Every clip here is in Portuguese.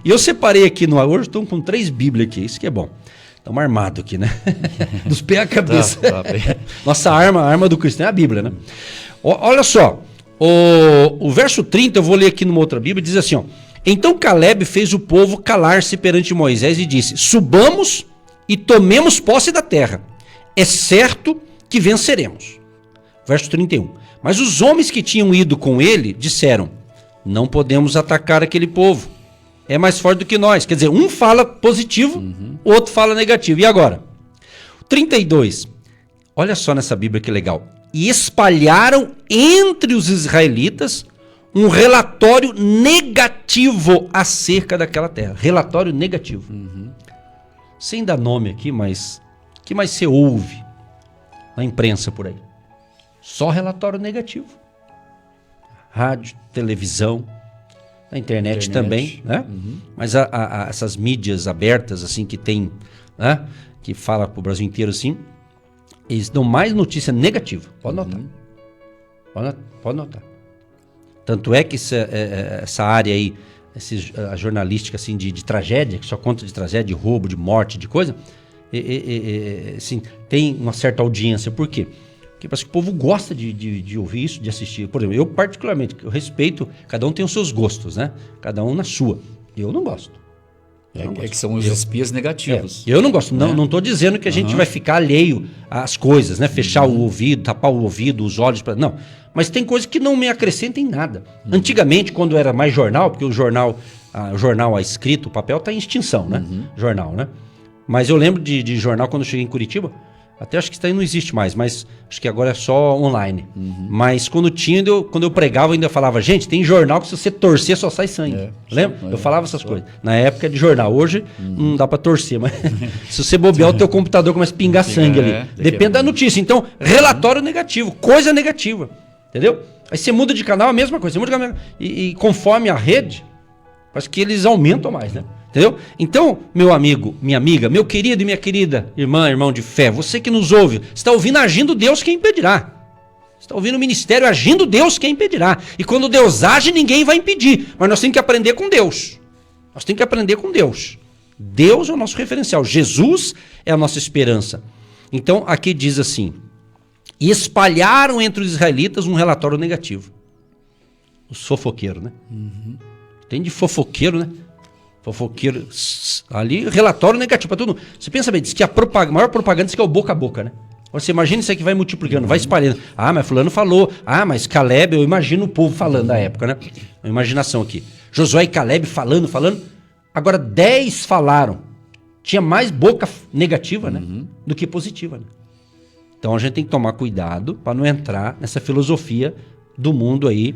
E eu separei aqui, hoje estou com 3 Bíblias aqui, isso que é bom. Estamos armados aqui, né? Dos pés à cabeça. Tá bem. Nossa a arma do cristão é a Bíblia, né? Olha só, o verso 30, eu vou ler aqui numa outra Bíblia, diz assim, ó. Então Caleb fez o povo calar-se perante Moisés e disse, subamos e tomemos posse da terra. É certo que venceremos. Verso 31. Mas os homens que tinham ido com ele disseram, não podemos atacar aquele povo. É mais forte do que nós. Quer dizer, um fala positivo, o outro fala negativo. E agora? 32. Olha só nessa Bíblia que legal. E espalharam entre os israelitas um relatório negativo acerca daquela terra. Relatório negativo. Sem dar nome aqui, mas o que mais você ouve na imprensa por aí? Só relatório negativo. Rádio, televisão, na internet também, né? Mas essas mídias abertas, assim, que tem, né? Que fala pro Brasil inteiro assim, eles dão mais notícia negativa. Pode notar. Pode notar. Tanto é que essa área aí, a jornalística assim, de tragédia, que só conta de tragédia, de roubo, de morte, de coisa, assim, tem uma certa audiência. Por quê? Porque parece que o povo gosta de ouvir isso, de assistir. Por exemplo, eu particularmente, eu respeito, cada um tem os seus gostos, né? Cada um na sua. Eu não gosto. Que são os espias negativos. Eu não gosto. Não estou dizendo que a gente vai ficar alheio às coisas, né? Fechar o ouvido, tapar o ouvido, os olhos. Não. Mas tem coisas que não me acrescentem nada. Antigamente, quando era mais jornal, porque o jornal a escrito, o papel está em extinção, né? Jornal, né? Mas eu lembro de jornal quando eu cheguei em Curitiba. Até acho que isso aí não existe mais, mas acho que agora é só online. Mas quando eu pregava, eu ainda falava, gente, tem jornal que se você torcer só sai sangue. Lembra? Eu falava essas coisas. Na época de jornal. Hoje não dá para torcer, mas se você bobear, o teu computador começa a pingar sangue ali. Depende da notícia. Então, relatório negativo, coisa negativa. Entendeu? Aí você muda de canal, a mesma coisa. Você muda de canal, e conforme a rede, parece que eles aumentam mais, né? Entendeu? Então, meu amigo, minha amiga, meu querido e minha querida irmão de fé, você que nos ouve, está ouvindo agindo Deus, quem impedirá? Está ouvindo o ministério agindo Deus, quem impedirá? E quando Deus age, ninguém vai impedir. Mas nós temos que aprender com Deus. Nós temos que aprender com Deus. Deus é o nosso referencial. Jesus é a nossa esperança. Então, aqui diz assim, e espalharam entre os israelitas um relatório negativo. Os fofoqueiros, né? Tem de fofoqueiro, né? Fofoqueiro, ali, relatório negativo para tudo. Você pensa bem, diz que a maior propaganda diz que é o boca a boca, né? Você imagina isso aqui vai multiplicando, vai espalhando. Ah, mas fulano falou. Ah, mas Caleb, eu imagino o povo falando da época, né? Uma imaginação aqui. Josué e Caleb falando. Agora 10 falaram. Tinha mais boca negativa, né? Do que positiva, né? Então a gente tem que tomar cuidado para não entrar nessa filosofia do mundo aí,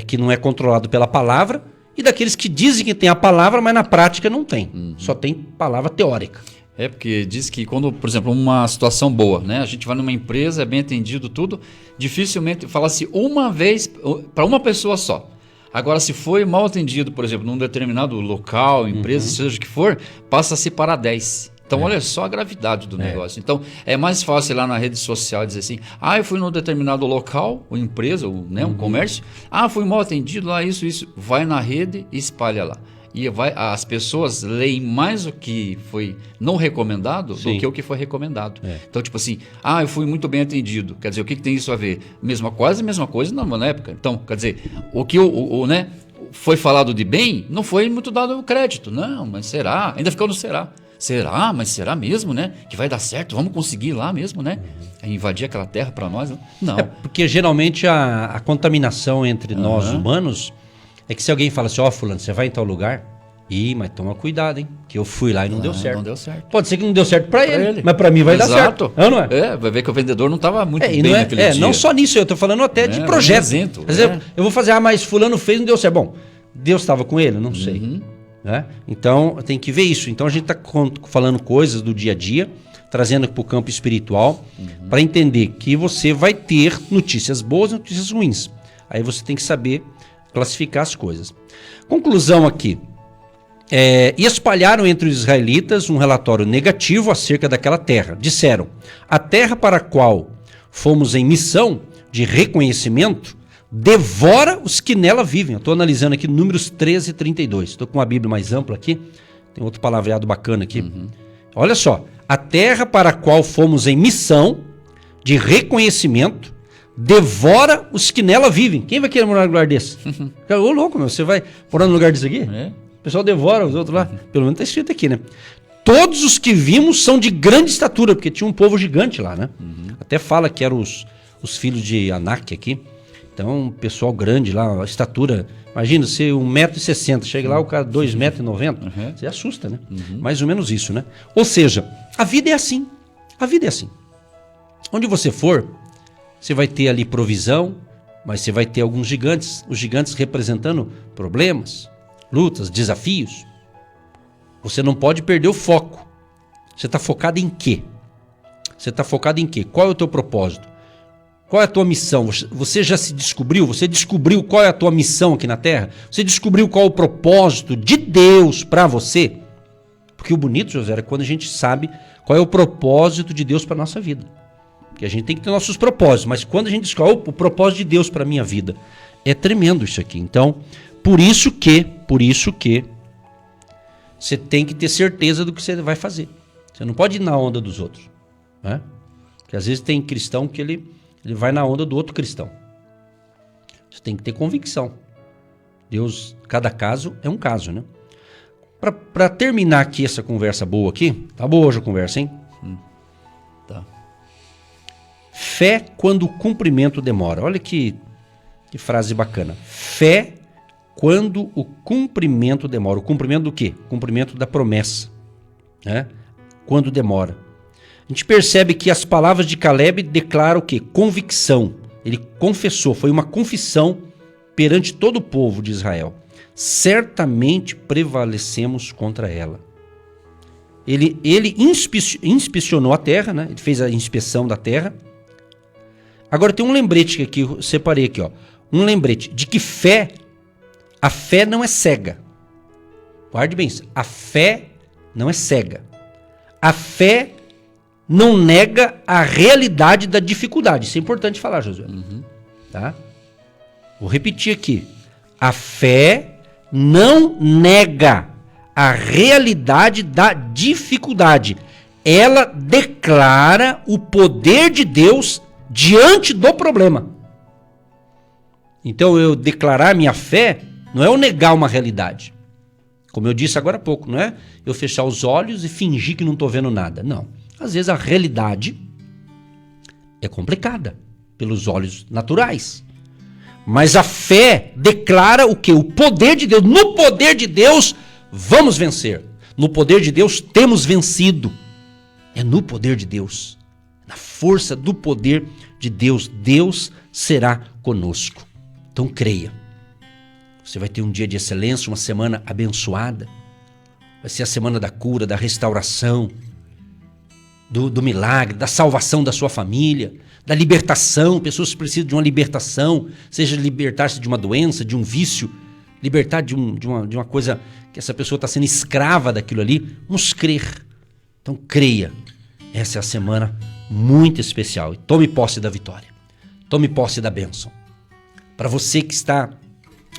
que não é controlado pela palavra, e daqueles que dizem que tem a palavra, mas na prática não tem. Só tem palavra teórica. Porque diz que quando, por exemplo, uma situação boa, né? A gente vai numa empresa, é bem atendido tudo, dificilmente fala-se uma vez para uma pessoa só. Agora, se foi mal atendido, por exemplo, num determinado local, empresa, seja o que for, passa-se para 10. Então, olha só a gravidade do negócio. Então, é mais fácil ir lá na rede social dizer assim, eu fui num determinado local, ou empresa, ou né, um comércio, fui mal atendido lá, isso. Vai na rede e espalha lá. E as pessoas leem mais o que foi não recomendado do que o que foi recomendado. Então, tipo assim, eu fui muito bem atendido. Quer dizer, o que tem isso a ver? Quase a mesma coisa na época. Então, quer dizer, o que né, foi falado de bem, não foi muito dado crédito. Não, mas será? Ainda ficou no será. Será? Mas será mesmo, né? Que vai dar certo? Vamos conseguir lá mesmo, né? Invadir aquela terra para nós? Não. Porque geralmente a contaminação entre nós humanos é que se alguém fala assim, fulano, você vai em tal lugar? Mas toma cuidado, hein? Que eu fui lá e não deu certo. Não deu certo. Pode ser que não deu certo para ele, mas para mim vai dar certo. Não é? Vai ver que o vendedor não estava muito bem naquele dia. Não só nisso, eu estou falando até de projeto. Eu vou fazer, mas fulano fez, não deu certo. Bom, Deus estava com ele? Não sei. Né? Então tem que ver isso. Então a gente está falando coisas do dia a dia, trazendo para o campo espiritual, para entender que você vai ter notícias boas e notícias ruins. Aí você tem que saber classificar as coisas. Conclusão aqui. E espalharam entre os israelitas um relatório negativo acerca daquela terra. Disseram, a terra para a qual fomos em missão de reconhecimento devora os que nela vivem. Eu estou analisando aqui Números 13 e 32. Estou com uma Bíblia mais ampla aqui. Tem outro palavreado bacana aqui. Olha só. A terra para a qual fomos em missão de reconhecimento devora os que nela vivem. Quem vai querer morar num lugar desse? Ô, louco, meu. Você vai morar num lugar desse aqui? O pessoal devora os outros lá. Pelo menos está escrito aqui, né? Todos os que vimos são de grande estatura, porque tinha um povo gigante lá, né? Até fala que eram os filhos de Anak aqui. Então, pessoal grande lá, a estatura. Imagina, você 1,60 m, chega lá o cara 2,90 m, você assusta, né? Mais ou menos isso, né? Ou seja, a vida é assim. A vida é assim. Onde você for, você vai ter ali provisão, mas você vai ter alguns gigantes. Os gigantes representando problemas, lutas, desafios. Você não pode perder o foco. Você está focado em quê? Você está focado em quê? Qual é o teu propósito? Qual é a tua missão? Você já se descobriu? Você descobriu qual é a tua missão aqui na Terra? Você descobriu qual é o propósito de Deus para você? Porque o bonito, José, é quando a gente sabe qual é o propósito de Deus para nossa vida. Porque a gente tem que ter nossos propósitos, mas quando a gente descobre o propósito de Deus para minha vida, é tremendo isso aqui. Então, por isso que você tem que ter certeza do que você vai fazer. Você não pode ir na onda dos outros, né? Porque às vezes tem cristão que ele vai na onda do outro cristão. Você tem que ter convicção. Deus, cada caso é um caso, né? Para terminar aqui essa conversa boa aqui, tá boa hoje a conversa, hein? Tá. Fé quando o cumprimento demora. Olha que frase bacana. Fé quando o cumprimento demora. O cumprimento do quê? O cumprimento da promessa, né? Quando demora. A gente percebe que as palavras de Caleb declaram o quê? Convicção. Ele confessou, foi uma confissão perante todo o povo de Israel. Certamente prevalecemos contra ela. Ele inspecionou a terra, né? Ele fez a inspeção da terra. Agora tem um lembrete aqui, eu separei aqui, ó. Um lembrete de que a fé não é cega. Guarde bem isso. A fé não é cega. A fé não nega a realidade da dificuldade. Isso é importante falar, Josué. Tá? Vou repetir aqui. A fé não nega a realidade da dificuldade. Ela declara o poder de Deus diante do problema. Então, eu declarar minha fé não é eu negar uma realidade. Como eu disse agora há pouco, não é eu fechar os olhos e fingir que não estou vendo nada. Não. Às vezes a realidade é complicada pelos olhos naturais. Mas a fé declara o quê? O poder de Deus. No poder de Deus, vamos vencer. No poder de Deus, temos vencido. É no poder de Deus. Na força do poder de Deus, Deus será conosco. Então creia. Você vai ter um dia de excelência, uma semana abençoada. Vai ser a semana da cura, da restauração, do milagre, da salvação da sua família, da libertação. Pessoas precisam de uma libertação, seja libertar-se de uma doença, de um vício, libertar de uma coisa que essa pessoa está sendo escrava daquilo ali. Vamos crer. Então creia. Essa é a semana muito especial. E tome posse da vitória. Tome posse da bênção. Para você que está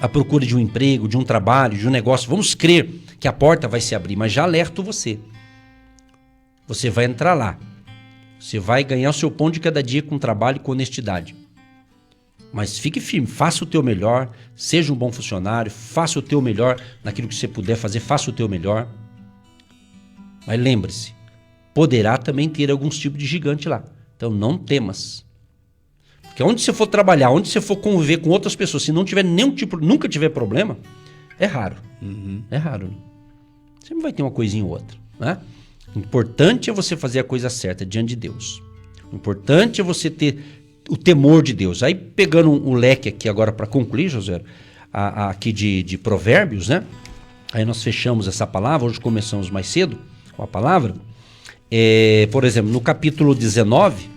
à procura de um emprego, de um trabalho, de um negócio, vamos crer que a porta vai se abrir, mas já alerto você. Você vai entrar lá. Você vai ganhar o seu pão de cada dia com trabalho e com honestidade. Mas fique firme, faça o teu melhor, seja um bom funcionário, faça o teu melhor naquilo que você puder fazer, faça o teu melhor. Mas lembre-se, poderá também ter alguns tipos de gigante lá. Então não temas. Porque onde você for trabalhar, onde você for conviver com outras pessoas, se não tiver nenhum tipo, nunca tiver problema, é raro. É raro. Né? Sempre vai ter uma coisinha ou outra. Né? O importante é você fazer a coisa certa diante de Deus. O importante é você ter o temor de Deus. Aí pegando um leque aqui agora para concluir, José, aqui de Provérbios, né? Aí nós fechamos essa palavra, hoje começamos mais cedo com a palavra. Por exemplo, no capítulo 19,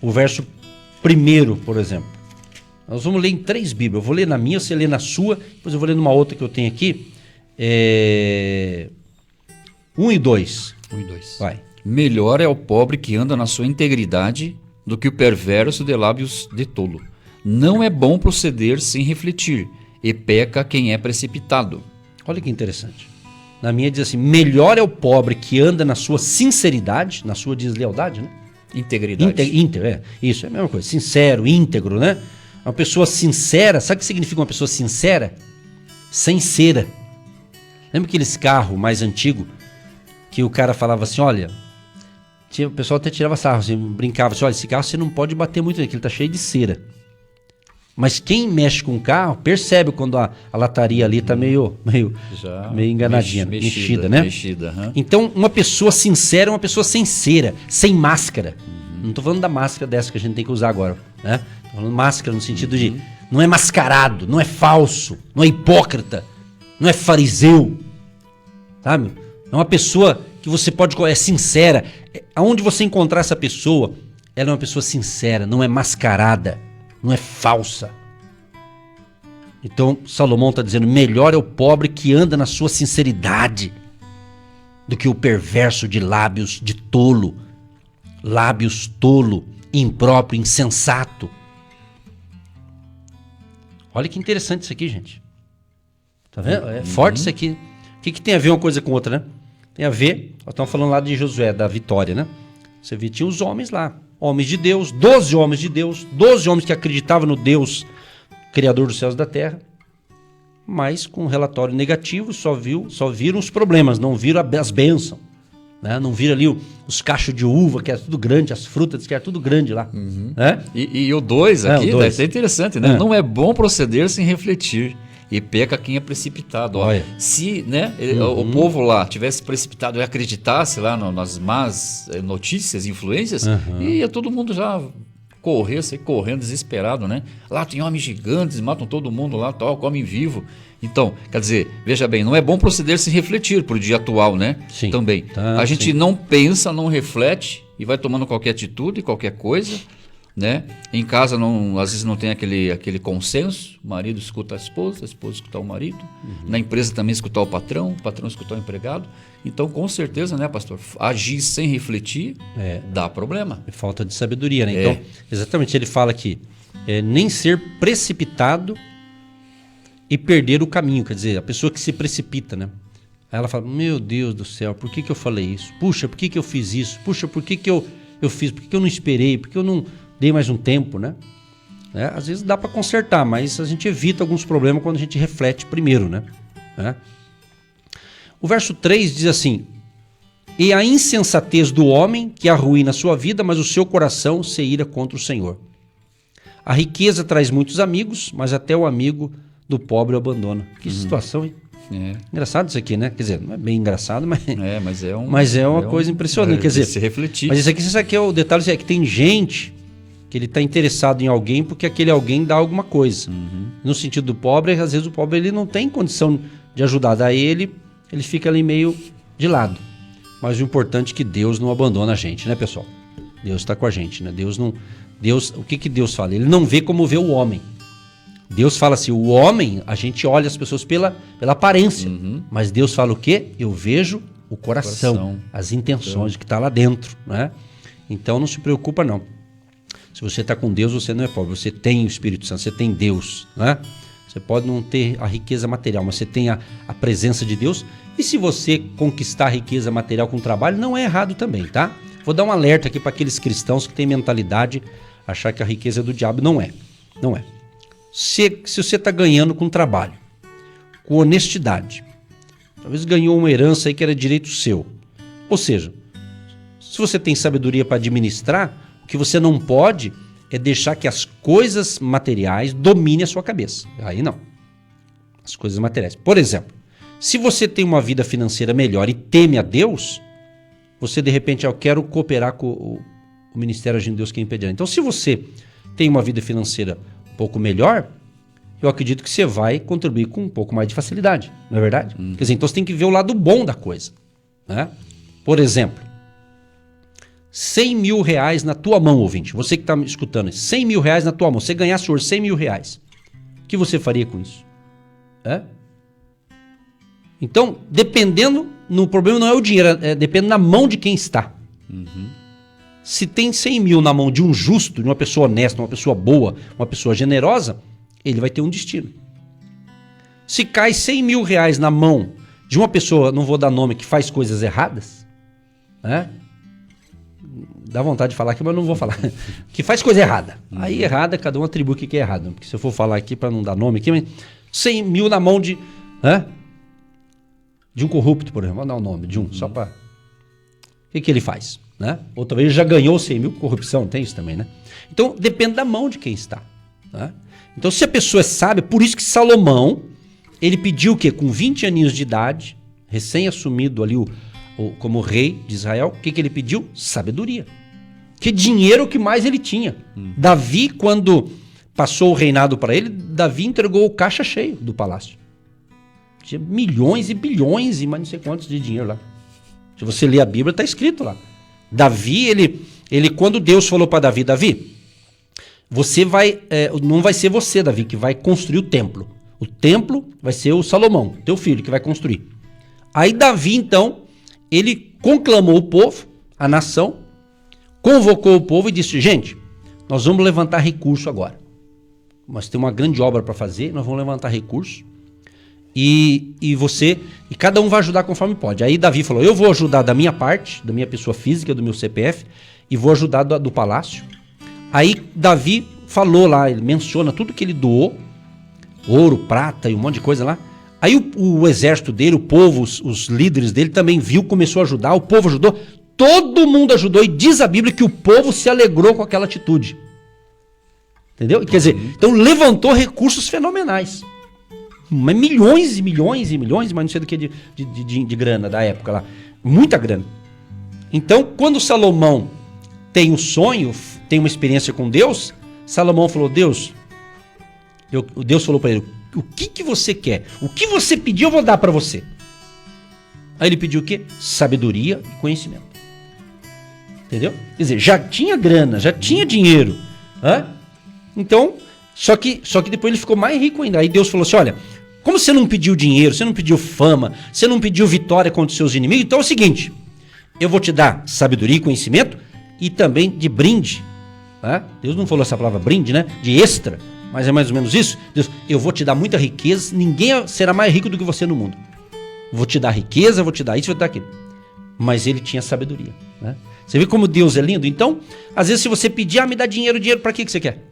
o verso 1, por exemplo. Nós vamos ler em 3 Bíblias. Eu vou ler na minha, você lê na sua, depois eu vou ler numa outra que eu tenho aqui. 1 e 2. 1 e 2. Vai. Melhor é o pobre que anda na sua integridade do que o perverso de lábios de tolo. Não é bom proceder sem refletir, e peca quem é precipitado. Olha que interessante. Na minha diz assim, melhor é o pobre que anda na sua sinceridade, na sua deslealdade, né? Integridade. Íntegro, isso é a mesma coisa. Sincero, íntegro, né? Uma pessoa sincera, sabe o que significa uma pessoa sincera? Sem cera. Lembra aqueles carros mais antigos que o cara falava assim, olha, o pessoal até tirava sarro, assim, brincava assim, olha, esse carro você não pode bater muito nele, que ele tá cheio de cera. Mas quem mexe com o carro percebe quando a lataria ali tá meio enganadinha, mexida, né? Então, uma pessoa sincera é uma pessoa sem cera, sem máscara. Não tô falando da máscara dessa que a gente tem que usar agora, né? Tô falando máscara no sentido de não é mascarado, não é falso, não é hipócrita, não é fariseu, sabe? É uma pessoa que você pode... É sincera. Aonde você encontrar essa pessoa, ela é uma pessoa sincera, não é mascarada, não é falsa. Então, Salomão está dizendo, melhor é o pobre que anda na sua sinceridade do que o perverso de lábios de tolo. Lábios tolo, impróprio, insensato. Olha que interessante isso aqui, gente. Tá vendo? É forte isso aqui. O que tem a ver uma coisa com outra, né? Tem a ver, nós estamos falando lá de Josué, da vitória, né? Você vê, tinha os homens lá, homens de Deus, 12 homens de Deus, 12 homens que acreditavam no Deus, Criador dos céus e da terra, mas com um relatório negativo, só viram os problemas, não viram as bênçãos, né? Não viram ali os cachos de uva, que era tudo grande, as frutas, que era tudo grande lá. Né? E o 2 aqui, deve ser interessante, né? Não é bom proceder sem refletir. E peca quem é precipitado. Ó. Se, né, o povo lá tivesse precipitado e acreditasse lá nas más notícias, influências, ia todo mundo já sair correndo desesperado, né? Lá tem homens gigantes, matam todo mundo lá, comem vivo. Então, quer dizer, veja bem, não é bom proceder sem refletir pro dia atual, né? Sim. Também. A gente não pensa, não reflete e vai tomando qualquer atitude, qualquer coisa. Né? Em casa às vezes não tem aquele consenso, o marido escuta a esposa escuta o marido, na empresa também escutar o patrão escutar o empregado. Então, com certeza, né, pastor, agir sem refletir dá problema. É falta de sabedoria, né? Então, exatamente, ele fala aqui, nem ser precipitado e perder o caminho, quer dizer, a pessoa que se precipita, né? Aí ela fala, meu Deus do céu, por que eu falei isso? Puxa, por que eu fiz isso? Puxa, por que eu fiz? Por que eu não esperei? Por que eu não dei mais um tempo, né? Às vezes dá para consertar, mas a gente evita alguns problemas quando a gente reflete primeiro, né? O verso 3 diz assim, e a insensatez do homem que arruína a sua vida, mas o seu coração se ira contra o Senhor. A riqueza traz muitos amigos, mas até o amigo do pobre o abandona. Que situação, hein? Engraçado isso aqui, né? Quer dizer, não é bem engraçado, mas é uma coisa impressionante. Quer dizer, se refletir. Mas isso aqui é o detalhe, é que tem gente que ele está interessado em alguém porque aquele alguém dá alguma coisa. No sentido do pobre, às vezes o pobre ele não tem condição de ajudar. Daí ele fica ali meio de lado. Mas o importante é que Deus não abandona a gente, né, pessoal? Deus está com a gente, né? O que Deus fala? Ele não vê como vê o homem. Deus fala assim, o homem, a gente olha as pessoas pela aparência. Mas Deus fala o quê? Eu vejo o coração. As intenções que está lá dentro, né? Então não se preocupa não. Se você está com Deus, você não é pobre. Você tem o Espírito Santo, você tem Deus, né? Você pode não ter a riqueza material, mas você tem a presença de Deus. E se você conquistar a riqueza material com trabalho, não é errado também, tá? Vou dar um alerta aqui para aqueles cristãos que têm mentalidade, achar que a riqueza é do diabo. Não é. Não é. Se você está ganhando com trabalho, com honestidade, talvez ganhou uma herança aí que era direito seu. Ou seja, se você tem sabedoria para administrar, o que você não pode é deixar que as coisas materiais dominem a sua cabeça. Aí não. As coisas materiais. Por exemplo, se você tem uma vida financeira melhor e teme a Deus, você de repente, eu quero cooperar com o Ministério Agindo Deus Quem Impedirá. Então, se você tem uma vida financeira um pouco melhor, eu acredito que você vai contribuir com um pouco mais de facilidade. Não é verdade? Quer dizer, então você tem que ver o lado bom da coisa, né? Por exemplo, 100 mil reais na tua mão, ouvinte. Você que está me escutando, 100 mil reais na tua mão. Você ganhasse hoje 100 mil reais. O que você faria com isso? Então, dependendo, o problema não é o dinheiro, depende da mão de quem está. Se tem 100 mil na mão de um justo, de uma pessoa honesta, uma pessoa boa, uma pessoa generosa, ele vai ter um destino. Se cai 100 mil reais na mão de uma pessoa, não vou dar nome, que faz coisas erradas, né? Dá vontade de falar aqui, mas não vou falar. Que faz coisa errada. Aí errada, cada um atribui o que é errado. Porque se eu for falar aqui para não dar nome aqui, mas 100 mil na mão de... Né? De um corrupto, por exemplo. Vou dar o nome de um, só para... O que ele faz? Né? Ou talvez ele já ganhou 100 mil, corrupção, tem isso também, né? Então, depende da mão de quem está. Né? Então, se a pessoa é sábia, por isso que Salomão, ele pediu o quê? Com 20 aninhos de idade, recém-assumido ali como rei de Israel, o que ele pediu? Sabedoria. Que dinheiro que mais ele tinha. Davi, quando passou o reinado para ele, Davi entregou o caixa cheio do palácio. Tinha milhões e bilhões e mais não sei quantos de dinheiro lá. Se você ler a Bíblia, está escrito lá. Davi, ele quando Deus falou para Davi, Davi, você vai, não vai ser você, Davi, que vai construir o templo. O templo vai ser o Salomão, teu filho, que vai construir. Aí Davi, então, ele conclamou o povo, a nação, convocou o povo e disse, gente, nós vamos levantar recurso agora. Nós temos uma grande obra para fazer, nós vamos levantar recurso. E cada um vai ajudar conforme pode. Aí Davi falou, eu vou ajudar da minha parte, da minha pessoa física, do meu CPF, e vou ajudar do palácio. Aí Davi falou lá, ele menciona tudo que ele doou, ouro, prata e um monte de coisa lá. Aí o exército dele, o povo, os líderes dele também viu, começou a ajudar, o povo ajudou, todo mundo ajudou, e diz a Bíblia que o povo se alegrou com aquela atitude. Entendeu? Quer dizer, então levantou recursos fenomenais. Mas milhões e milhões e milhões, mas não sei do que de grana da época lá. Muita grana. Então, quando Salomão tem um sonho, tem uma experiência com Deus, Salomão falou, Deus falou para ele, o que você quer? O que você pediu, eu vou dar para você. Aí ele pediu o quê? Sabedoria e conhecimento. Entendeu? Quer dizer, já tinha grana, já tinha dinheiro. Né? Então, só que depois ele ficou mais rico ainda. Aí Deus falou assim, olha, como você não pediu dinheiro, você não pediu fama, você não pediu vitória contra os seus inimigos, então é o seguinte, eu vou te dar sabedoria e conhecimento e também de brinde. Tá? Deus não falou essa palavra brinde, né? De extra, mas é mais ou menos isso. Deus, eu vou te dar muita riqueza, ninguém será mais rico do que você no mundo. Vou te dar riqueza, vou te dar isso, vou te dar aquilo. Mas ele tinha sabedoria. Né? Você vê como Deus é lindo? Então, às vezes se você pedir, me dá dinheiro para que você quer?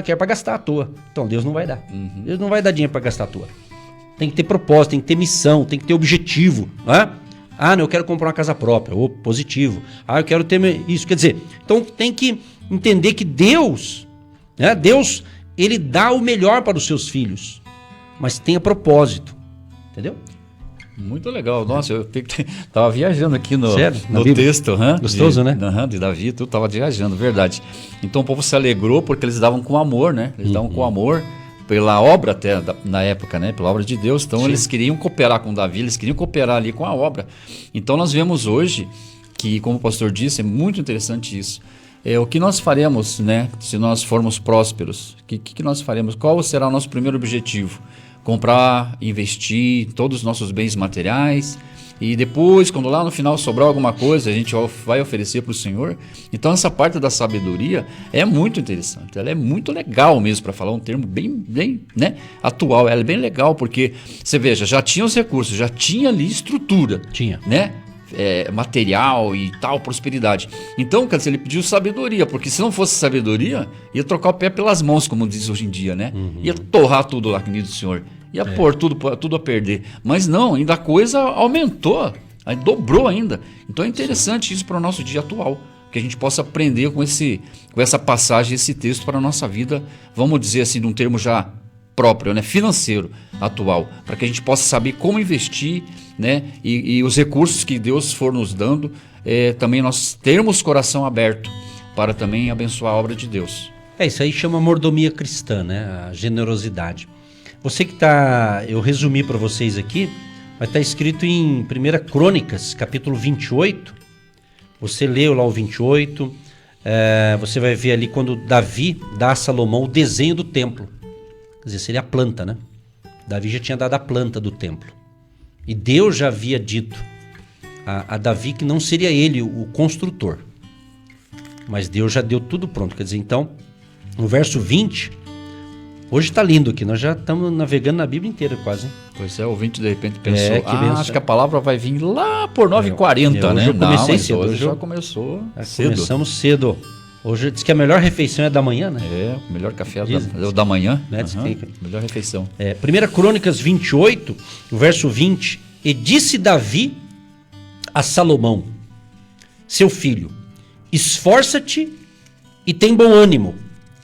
Quer para gastar à toa. Então Deus não vai dar. Deus não vai dar dinheiro para gastar à toa. Tem que ter propósito, tem que ter missão, tem que ter objetivo. Né? Não, eu quero comprar uma casa própria. Positivo. Eu quero ter isso. Quer dizer, então tem que entender que Deus, né? Deus, ele dá o melhor para os seus filhos, mas tenha propósito. Entendeu? Muito legal. Nossa, eu tava viajando aqui no texto. Gostoso, né? De Davi, tu tava viajando, verdade. Então o povo se alegrou porque eles davam com amor, né? Eles davam com amor pela obra até, na época, né? Pela obra de Deus. Então eles queriam cooperar com Davi, eles queriam cooperar ali com a obra. Então nós vemos hoje que, como o pastor disse, é muito interessante isso. O que nós faremos, né? Se nós formos prósperos, o que nós faremos? Qual será o nosso primeiro objetivo? Comprar, investir todos os nossos bens materiais e depois, quando lá no final sobrar alguma coisa, a gente vai oferecer para o Senhor. Então essa parte da sabedoria é muito interessante, ela é muito legal mesmo, para falar um termo bem né, atual, ela é bem legal porque, você veja, já tinha os recursos, já tinha ali estrutura, né? Material e tal, prosperidade. Então, quer dizer, ele pediu sabedoria, porque se não fosse sabedoria, ia trocar o pé pelas mãos, como diz hoje em dia, né? Ia torrar tudo lá, que diz o Senhor. Ia pôr tudo a perder. Mas não, ainda a coisa aumentou, aí dobrou ainda. Então é interessante isso para o nosso dia atual, que a gente possa aprender com essa passagem, esse texto para a nossa vida, vamos dizer assim, num termo já próprio, né, financeiro atual, para que a gente possa saber como investir, né, e os recursos que Deus for nos dando, também nós termos coração aberto para também abençoar a obra de Deus. Isso aí chama mordomia cristã, né, a generosidade. Você que está, eu resumi para vocês aqui, vai estar escrito em 1 Crônicas, capítulo 28, você leu lá o 28, você vai ver ali quando Davi dá a Salomão o desenho do templo. Quer dizer, seria a planta, né? Davi já tinha dado a planta do templo. E Deus já havia dito a Davi que não seria ele o construtor. Mas Deus já deu tudo pronto. Quer dizer, então, no verso 20, hoje está lindo aqui, nós já estamos navegando na Bíblia inteira quase, hein? Pois é, o ouvinte de repente pensou, benção. acho que a palavra vai vir lá por 9h40, né? Hoje eu comecei cedo. Hoje já começou cedo. Começamos cedo. Hoje diz que a melhor refeição é da manhã, né? É, o melhor café da manhã. Né? Melhor refeição. 1 Crônicas 28, o verso 20. E disse Davi a Salomão, seu filho, esforça-te e tem bom ânimo,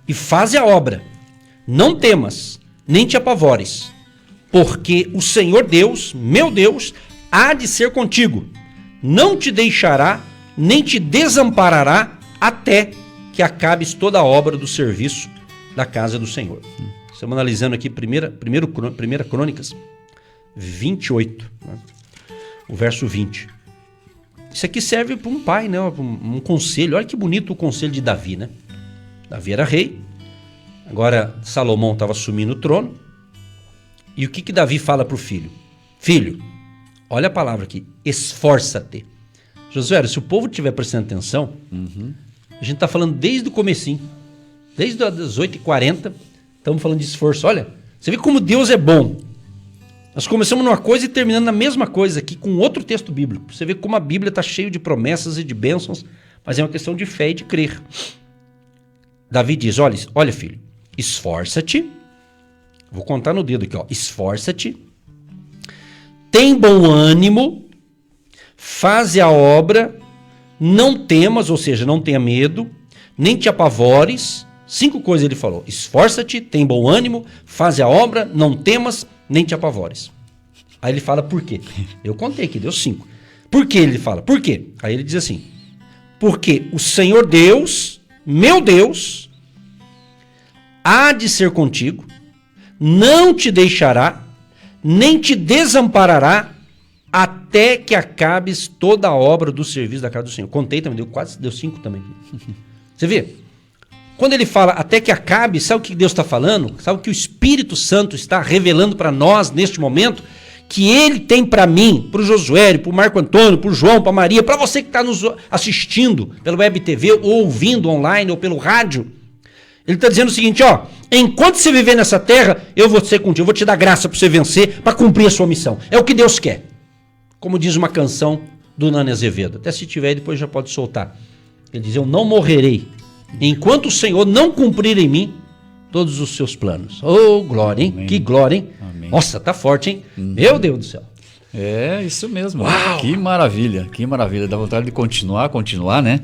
e faze a obra. Não temas, nem te apavores, porque o Senhor Deus, meu Deus, há de ser contigo. Não te deixará, nem te desamparará, até que acabes toda a obra do serviço da casa do Senhor. Estamos analisando aqui 1 Crônicas 28, né? O verso 20. Isso aqui serve para um pai, né? Um conselho. Olha que bonito o conselho de Davi, né? Davi era rei, agora Salomão estava assumindo o trono. E o que Davi fala para o filho? Filho, olha a palavra aqui, esforça-te. Josué, se o povo estiver prestando atenção, a gente está falando desde o comecinho, desde as 8h40, estamos falando de esforço. Olha, você vê como Deus é bom. Nós começamos numa coisa e terminando na mesma coisa aqui, com outro texto bíblico. Você vê como a Bíblia está cheia de promessas e de bênçãos, mas é uma questão de fé e de crer. Davi diz, olha filho, esforça-te, vou contar no dedo aqui, ó, esforça-te, tem bom ânimo, faze a obra, não temas, ou seja, não tenha medo, nem te apavores. 5 coisas ele falou, esforça-te, tem bom ânimo, faze a obra, não temas, nem te apavores. Aí ele fala por quê? Eu contei que deu 5. Por que ele fala? Por quê? Aí ele diz assim, porque o Senhor Deus, meu Deus, há de ser contigo, não te deixará, nem te desamparará, até que acabes toda a obra do serviço da casa do Senhor. Contei também, deu 5 também. Você vê? Quando ele fala até que acabe, sabe o que Deus está falando? Sabe o que o Espírito Santo está revelando para nós neste momento? Que ele tem para mim, para o Josué, para o Marco Antônio, para o João, para a Maria, para você que está nos assistindo pelo Web TV, ou ouvindo online, ou pelo rádio. Ele está dizendo o seguinte, ó, enquanto você viver nessa terra, eu vou ser contigo, eu vou te dar graça para você vencer, para cumprir a sua missão. É o que Deus quer. Como diz uma canção do Nani Azevedo. Até se tiver, depois já pode soltar. Ele diz, eu não morrerei, enquanto o Senhor não cumprir em mim todos os seus planos. Oh, glória, hein? Amém. Que glória, hein? Amém. Nossa, tá forte, hein? Meu Deus do céu. É, isso mesmo. Uau. Que maravilha, que maravilha. Dá vontade de continuar, né?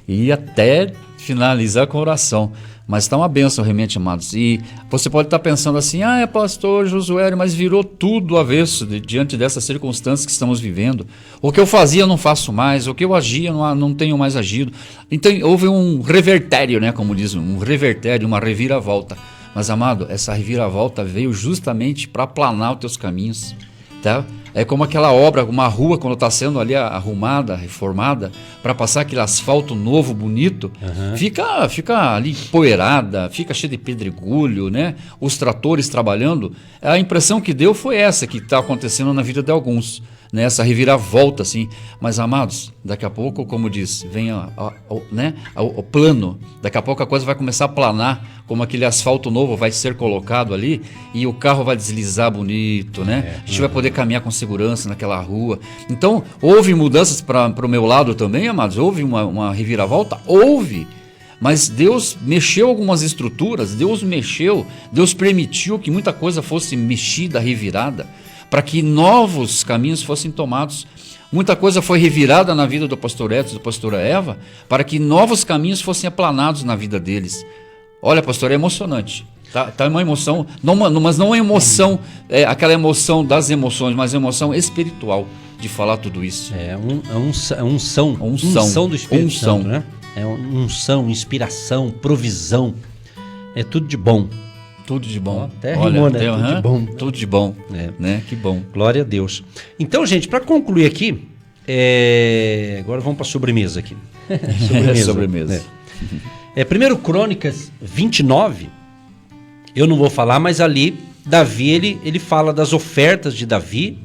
E até finalizar com oração. Mas está uma bênção, realmente, amados. E você pode estar pensando assim, pastor Josué, mas virou tudo avesso diante dessas circunstâncias que estamos vivendo. O que eu fazia eu não faço mais, o que eu agia não tenho mais agido. Então houve um revertério, né, como dizem, um revertério, uma reviravolta. Mas, amado, essa reviravolta veio justamente para aplanar os teus caminhos, tá? É como aquela obra, uma rua, quando está sendo ali arrumada, reformada, para passar aquele asfalto novo, bonito, fica ali poeirada, fica cheio de pedregulho, né? Os tratores trabalhando. A impressão que deu foi essa que está acontecendo na vida de alguns, né? Essa reviravolta, assim. Mas, amados, daqui a pouco, como diz, vem o plano. Daqui a pouco a coisa vai começar a planar, como aquele asfalto novo vai ser colocado ali e o carro vai deslizar bonito, né? A gente vai poder caminhar com segurança naquela rua. Então, houve mudanças para o meu lado também, amados? Houve uma reviravolta? Houve. Mas Deus mexeu algumas estruturas, Deus permitiu que muita coisa fosse mexida, revirada, para que novos caminhos fossem tomados. Muita coisa foi revirada na vida do pastor Edson e da pastora Eva, para que novos caminhos fossem aplanados na vida deles. Olha, pastor, é emocionante. Tá uma emoção, mas não é emoção, aquela emoção das emoções, mas emoção espiritual de falar tudo isso. Unção do Espírito Santo, né? É unção, inspiração, provisão. É tudo de bom. Tudo de bom. Até rimou, né? Tudo de bom. Tudo de bom. Né? Que bom. Glória a Deus. Então, gente, para concluir aqui, agora vamos para a sobremesa aqui. Sobremesa. 1 Crônicas 29, eu não vou falar, mas ali Davi, ele fala das ofertas de Davi,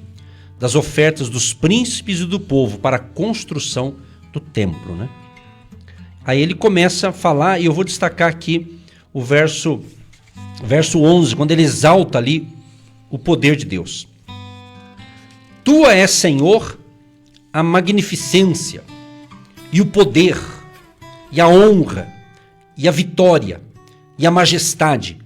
das ofertas dos príncipes e do povo para a construção do templo, né? Aí ele começa a falar, e eu vou destacar aqui o verso 11, quando ele exalta ali o poder de Deus. Tua é, Senhor, a magnificência, e o poder, e a honra, e a vitória, e a majestade,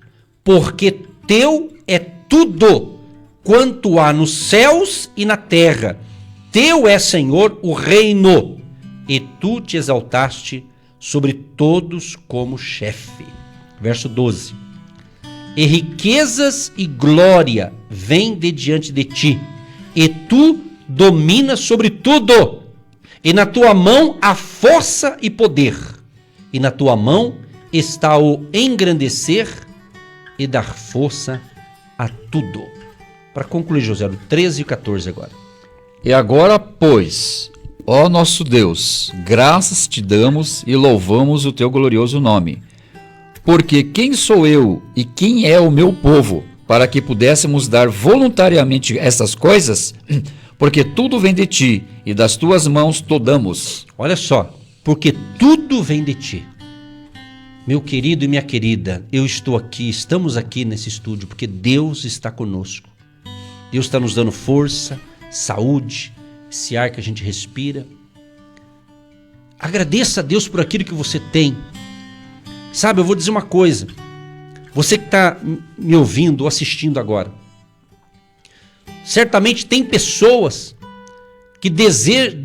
porque teu é tudo quanto há nos céus e na terra. Teu é, Senhor, o reino, e tu te exaltaste sobre todos como chefe. Verso 12. E riquezas e glória vêm de diante de ti, e tu dominas sobre tudo, e na tua mão há força e poder, e na tua mão está o engrandecer e dar força a tudo. Para concluir, José, 13 e 14 agora. E agora, pois, ó nosso Deus, graças te damos e louvamos o teu glorioso nome. Porque quem sou eu e quem é o meu povo, para que pudéssemos dar voluntariamente essas coisas? Porque tudo vem de ti, e das tuas mãos todamos. Olha só, porque tudo vem de ti. Meu querido e minha querida, eu estou aqui, estamos aqui nesse estúdio, porque Deus está conosco. Deus está nos dando força, saúde, esse ar que a gente respira. Agradeça a Deus por aquilo que você tem. Sabe, eu vou dizer uma coisa. Você que está me ouvindo ou assistindo agora, certamente tem pessoas que deseja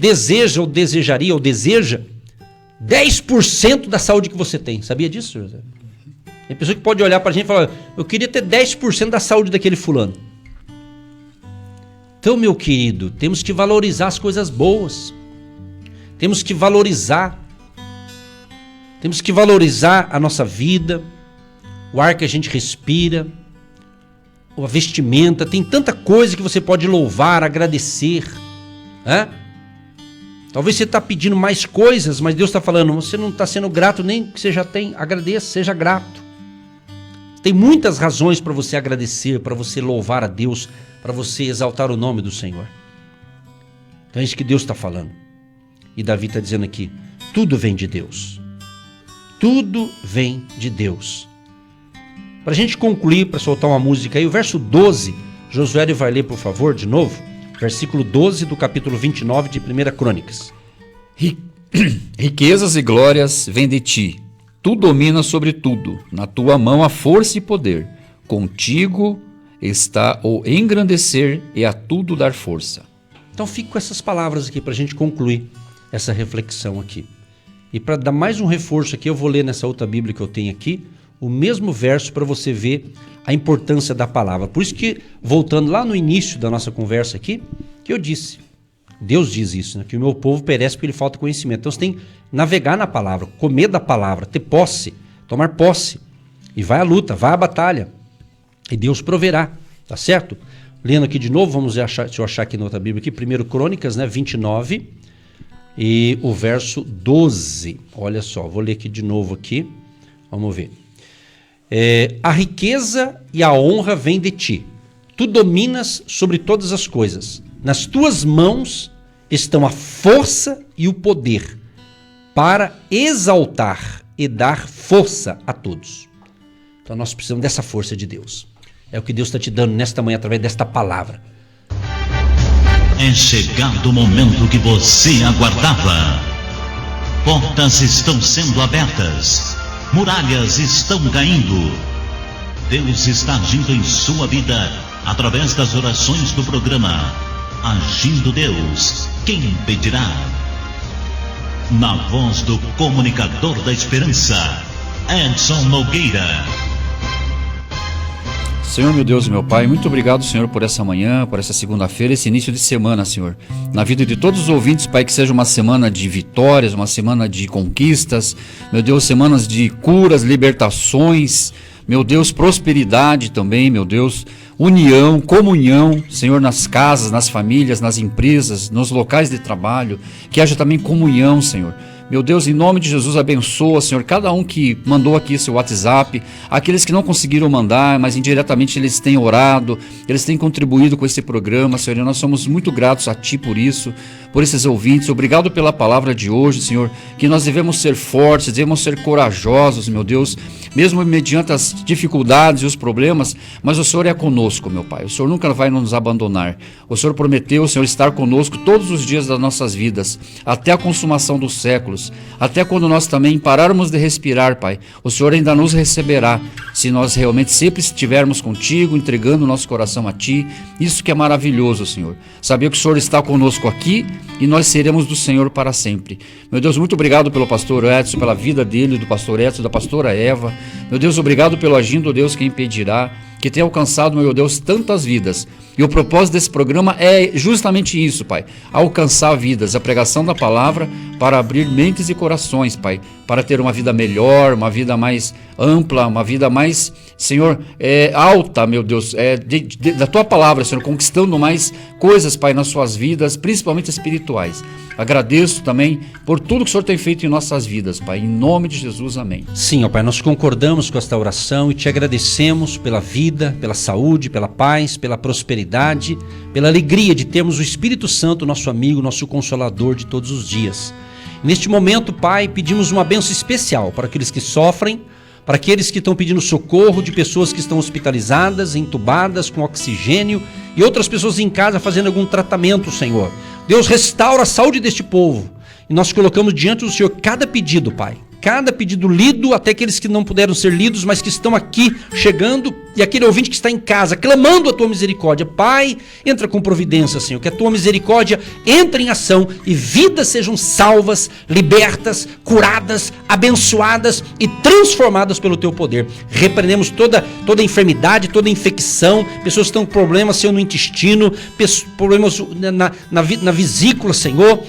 10% da saúde que você tem. Sabia disso, José? Tem pessoa que pode olhar para a gente e falar, eu queria ter 10% da saúde daquele fulano. Então, meu querido, temos que valorizar as coisas boas. Temos que valorizar a nossa vida, o ar que a gente respira, a vestimenta. Tem tanta coisa que você pode louvar, agradecer. Talvez você está pedindo mais coisas, mas Deus está falando, você não está sendo grato nem que você já tem. Agradeça, seja grato. Tem muitas razões para você agradecer, para você louvar a Deus, para você exaltar o nome do Senhor. Então é isso que Deus está falando. E Davi está dizendo aqui, tudo vem de Deus. Tudo vem de Deus. Para a gente concluir, para soltar uma música aí, o verso 12, Josué vai ler, por favor, de novo, versículo 12 do capítulo 29 de 1 Crônicas. Riquezas e glórias vêm de ti, tu dominas sobre tudo, na tua mão há força e poder, contigo está o engrandecer e a tudo dar força. Então fico com essas palavras aqui para a gente concluir essa reflexão aqui. E para dar mais um reforço aqui, eu vou ler nessa outra Bíblia que eu tenho aqui, o mesmo verso para você ver a importância da palavra. Por isso que, voltando lá no início da nossa conversa aqui, que eu disse, Deus diz isso, né, que o meu povo perece porque lhe falta conhecimento. Então você tem que navegar na palavra, comer da palavra, ter posse, tomar posse. E vai à luta, vai à batalha. E Deus proverá, tá certo? Lendo aqui de novo, vamos ver, deixa eu achar aqui na outra Bíblia aqui, 1 Crônicas, né, 29, e o verso 12. Olha só, vou ler aqui de novo aqui, vamos ver. A riqueza e a honra vêm de ti. Tu dominas sobre todas as coisas. Nas tuas mãos estão a força e o poder para exaltar e dar força a todos. Então nós precisamos dessa força de Deus. É o que Deus está te dando nesta manhã através desta palavra. É chegado o momento que você aguardava. Portas estão sendo abertas. Muralhas estão caindo. Deus está agindo em sua vida através das orações do programa. Agindo Deus, quem impedirá? Na voz do comunicador da esperança, Edson Nogueira. Senhor, meu Deus e meu Pai, muito obrigado, Senhor, por essa manhã, por essa segunda-feira, esse início de semana, Senhor. Na vida de todos os ouvintes, Pai, que seja uma semana de vitórias, uma semana de conquistas, meu Deus, semanas de curas, libertações, meu Deus, prosperidade também, meu Deus, união, comunhão, Senhor, nas casas, nas famílias, nas empresas, nos locais de trabalho, que haja também comunhão, Senhor. Meu Deus, em nome de Jesus, abençoa, Senhor, cada um que mandou aqui seu WhatsApp, aqueles que não conseguiram mandar, mas indiretamente eles têm orado, eles têm contribuído com esse programa, Senhor, e nós somos muito gratos a Ti por isso. por esses ouvintes. Obrigado pela palavra de hoje, Senhor, que nós devemos ser fortes, devemos ser corajosos, meu Deus, mesmo mediante as dificuldades e os problemas, mas o Senhor é conosco, meu Pai. O Senhor nunca vai nos abandonar. O Senhor prometeu, Senhor, estar conosco todos os dias das nossas vidas, até a consumação dos séculos, até quando nós também pararmos de respirar, Pai. O Senhor ainda nos receberá, se nós realmente sempre estivermos contigo, entregando o nosso coração a Ti. Isso que é maravilhoso, Senhor. Saber que o Senhor está conosco aqui e nós seremos do Senhor para sempre. Meu Deus, muito obrigado pelo pastor Edson, pela vida dele, do pastor Edson, da pastora Eva. Meu Deus, obrigado pelo agindo, Deus, que impedirá, que tem alcançado, meu Deus, tantas vidas. E o propósito desse programa é justamente isso, Pai, alcançar vidas, a pregação da palavra para abrir mentes e corações, Pai, para ter uma vida melhor, uma vida mais ampla, uma vida mais, Senhor, alta, meu Deus, da Tua palavra, Senhor, conquistando mais coisas, Pai, nas suas vidas, principalmente espirituais. Agradeço também por tudo que o Senhor tem feito em nossas vidas, Pai, em nome de Jesus, amém. Sim, ó Pai, nós concordamos com esta oração e Te agradecemos pela vida, pela saúde, pela paz, pela prosperidade, pela alegria de termos o Espírito Santo, nosso amigo, nosso consolador de todos os dias. Neste momento, Pai, pedimos uma bênção especial para aqueles que sofrem, para aqueles que estão pedindo socorro, de pessoas que estão hospitalizadas, entubadas, com oxigênio e outras pessoas em casa fazendo algum tratamento, Senhor. Deus, restaura a saúde deste povo. E nós colocamos diante do Senhor cada pedido, Pai. Cada pedido lido, até aqueles que não puderam ser lidos, mas que estão aqui chegando, e aquele ouvinte que está em casa, clamando a Tua misericórdia. Pai, entra com providência, Senhor, que a Tua misericórdia entre em ação e vidas sejam salvas, libertas, curadas, abençoadas e transformadas pelo Teu poder. Repreendemos toda enfermidade, toda infecção, pessoas que estão com problemas, Senhor, no intestino, problemas na vesícula, Senhor.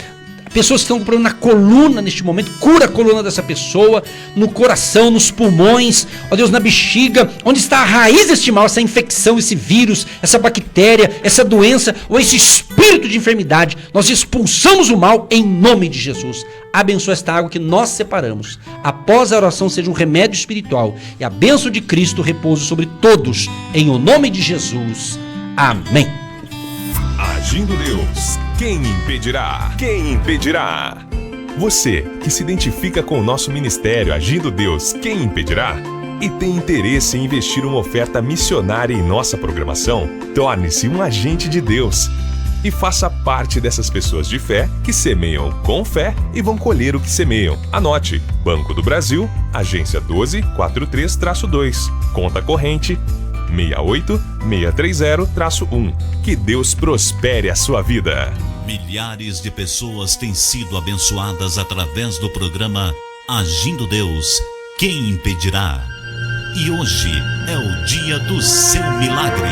Pessoas que estão com problema na coluna neste momento, cura a coluna dessa pessoa, no coração, nos pulmões, ó Deus, na bexiga, onde está a raiz deste mal, essa infecção, esse vírus, essa bactéria, essa doença, ou esse espírito de enfermidade. Nós expulsamos o mal em nome de Jesus. Abençoa esta água que nós separamos. Após a oração seja um remédio espiritual e a bênção de Cristo repouso sobre todos, em o nome de Jesus. Amém. Agindo Deus, quem impedirá? Quem impedirá? Você que se identifica com o nosso ministério Agindo Deus, quem impedirá? E tem interesse em investir uma oferta missionária em nossa programação? Torne-se um agente de Deus e faça parte dessas pessoas de fé que semeiam com fé e vão colher o que semeiam. Anote: Banco do Brasil, agência 1243-2, conta corrente 68630-1. Que Deus prospere a sua vida. Milhares de pessoas têm sido abençoadas através do programa Agindo Deus, quem impedirá? E hoje é o dia do seu milagre.